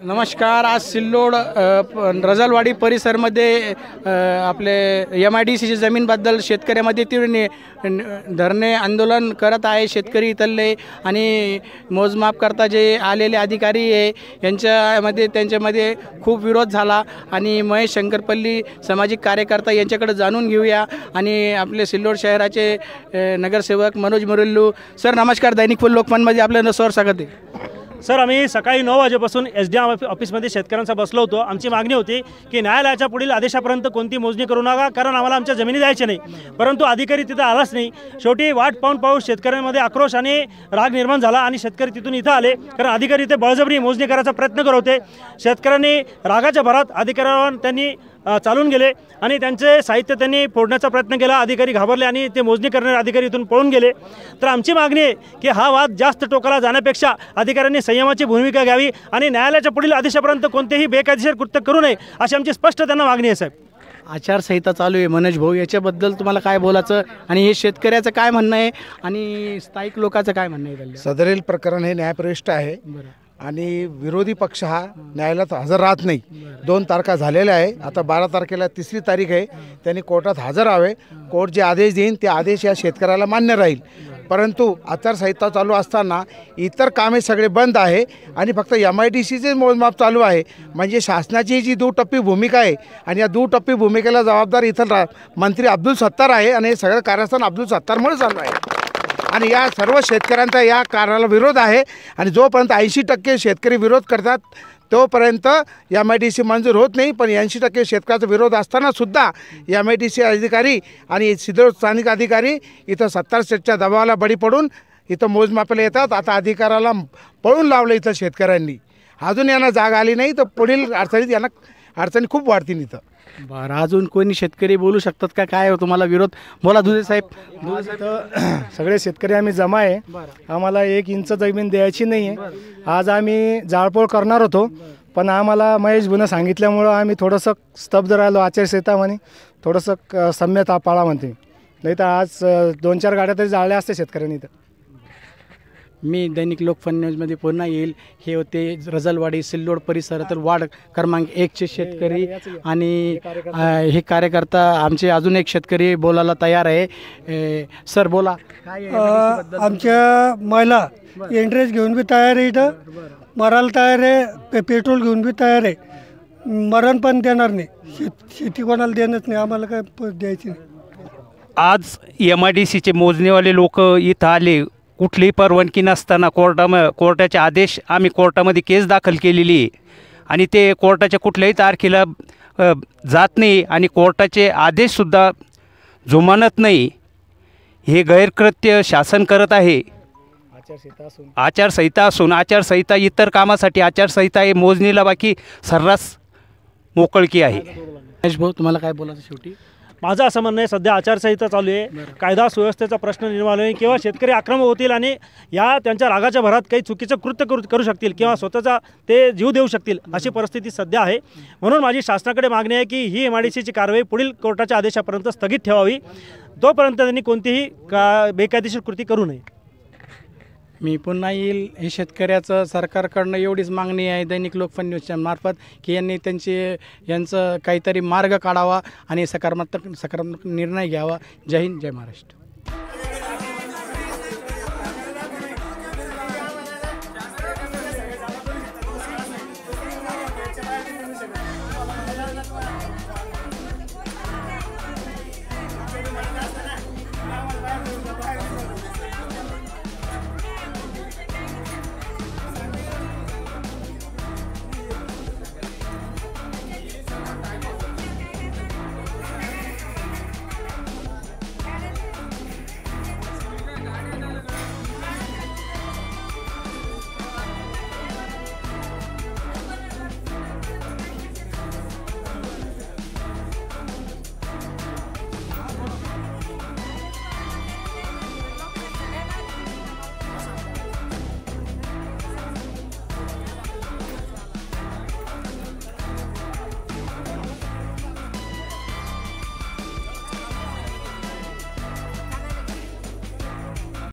नमस्कार। आज सिल्लोड रजलवाडी परिसरमध्ये आपले MIDCची जमीनबद्दल शेतकऱ्यामध्ये तीव्र धरणे आंदोलन करत आहे शेतकरी इथले आणि मोजमाप करता जे आलेले अधिकारी आहे त्यांच्यामध्ये खूप विरोध झाला आणि महेश शंकरपल्ली सामाजिक कार्यकर्ता यांच्याकडे जाणून घेऊया। आणि आपले सिल्लोड शहराचे नगरसेवक मनोज मुरुल्लू सर, नमस्कार। दैनिक फुल लोकमतमध्ये आपलं सर स्वागत आहे। सर, आम्ही सकाळी 9 वाजेपासून SDM ऑफिसमध्ये शेतकऱ्यांचा बसलो होतो। आमची मागणी होती की न्यायालयाच्या पुढील आदेशापर्यंत कोणती मोजणी करू नका, कारण आम्हाला आमच्या जमिनी द्यायच्या नाही। परंतु अधिकारी तिथं आलाच नाही। शेवटी वाट पाहून शेतकऱ्यांमध्ये आक्रोश आणि राग निर्माण झाला आणि शेतकरी तिथून इथं आले, कारण अधिकारी ते बळजबरी मोजणी करायचा प्रयत्न करत होते। शेतकऱ्यांनी रागाच्या भरात अधिकाऱ्यांवर त्यांनी चालून गेले आणि त्यांचे साहित्य त्यांनी फोडण्याचा प्रयत्न केला। अधिकारी घाबरले आणि ते मोजणी करणारे अधिकारी इथून पळून गेले। तर आमची मागणी आहे की हा वाद जास्त टोकाला जाण्यापेक्षा अधिकाऱ्यांनी संयमाची भूमिका घ्यावी आणि न्यायालयाच्या पुढील आदेशापर्यंत कोणतेही बेकायदेशीर कृत्य करू नये, अशी आमची स्पष्ट त्यांना मागणी आहे। साहेब, आचारसंहिता चालू आहे मनोज भाऊ, याच्याबद्दल तुम्हाला काय बोलायचं आणि हे शेतकऱ्याचं काय म्हणणं आहे आणि स्थायिक लोकांचं काय म्हणणं आहे? सदरील प्रकरण हे न्यायप्रविष्ट आहे आणि विरोधी पक्ष हा न्यायालयात हजर राहत नाही। 2 तारखा झालेल्या आहे, आता 12 तारखेला 3री तारीख आहे। त्यांनी कोर्टात हजर राहावे। कोर्ट जे आदेश देईन ते आदेश या शेतकऱ्याला मान्य राहील। परंतु आचारसंहिता चालू असताना इतर कामे सगळे बंद आहे आणि फक्त MIDCचे मोजमाप चालू आहे। म्हणजे शासनाची जी दुटप्पी भूमिका आहे आणि या दुटप्पी भूमिकेला जबाबदार इथं मंत्री अब्दुल सत्तार आहे आणि हे सगळं कारस्थान अब्दुल सत्तारमुळे चालू आहे आणि या सर्व शेतकऱ्यांचा या कारणाला विरोध आहे। आणि जोपर्यंत 80% शेतकरी विरोध करतात तोपर्यंत MIDC मंजूर होत नाही। पण 80% शेतकऱ्याचा विरोध असताना सुद्धा MIDC अधिकारी आणि सिल्लोड स्थानिक अधिकारी इथं सत्तार सेटच्या दबावाला बळी पडून इथं मोजमापाला येतात। आता अधिकाराला पळून लावलं इथं शेतकऱ्यांनी। अजून यांना जाग आली नाही तर पुढील अडचणी खूप वाढतील इथं। बरं, अजून कोणी शेतकरी बोलू शकतात का? काय तुम्हाला विरोध? बोला दुधे साहेब। सगळे शेतकरी आम्ही जमा आहे। आम्हाला 1 इंच जमीन द्यायची नाही आहे। आज आम्ही जाळपोळ करणार होतो, पण आम्हाला महेश भाऊनं सांगितल्यामुळं आम्ही थोडंसं स्तब्ध राहिलो। आचारसंहिता म्हणे थोडंसं सम्यता पाळा म्हणते, नाही तर आज 2-4 गाड्या तरी जाळल्या असते शेतकऱ्यांनी इथं। मी दैनिक लोकफन न्यूजमध्ये पुन्हा येईल। हे होते रजलवाडी सिल्लोड परिसरातील वार्ड क्रमांक 1चे शेतकरी आणि हे कार्यकर्ता आमचे अजून एक शेतकरी बोलायला तयार आहे। सर बोला, काय आमच्या महिला इंटरेस्ट घेऊन बी तयार आहे, इथं मरायला तयार आहे, पेट्रोल घेऊन बी तयार आहे, मरण पण देणार नाही। शेती कोणाला देणंच नाही, आम्हाला काय द्यायची नाही। आज MIDCचे मोजणीवाले लोक इथं आले, कुठलीही परवानगी नसताना कोर्टाचे आदेश, आम्ही कोर्टामध्ये केस दाखल केलेली आहे आणि ते कोर्टाच्या कुठल्याही तारखेला जात नाही आणि कोर्टाचे आदेशसुद्धा जुमानत नाही। हे गैरकृत्य शासन करत आहे। आचारसंहिता इतर कामासाठी, आचारसंहिता हे मोजणीला बाकी सर्रास मोकळकी आहे। महेश भाऊ, तुम्हाला काय बोलायचं शेवटी? माझं असं म्हणणं आहे, सध्या आचारसंहिता चालू आहे, कायदा सुव्यवस्थेचा प्रश्न निर्माण होईल किंवा शेतकरी आक्रमक होतील आणि त्यांच्या रागाच्या भरात काही चुकीचं कृत्य करू शकतील किंवा स्वतःचा ते जीव देऊ शकतील, अशी परिस्थिती सध्या आहे। म्हणून माझी शासनाकडे मागणी आहे की ही MIDCची कारवाई पुढील कोर्टाच्या आदेशापर्यंत स्थगित ठेवावी, तोपर्यंत त्यांनी कोणतीही बेकायदेशीर कृती करू नये। मी पुन्हा येईल। हे शेतकऱ्याचं सरकारकडनं एवढीच मागणी आहे दैनिक लोकफन न्यूजच्या मार्फत की यांचं काहीतरी मार्ग काढावा आणि सकारात्मक निर्णय घ्यावा। जय हिंद, जय महाराष्ट्र।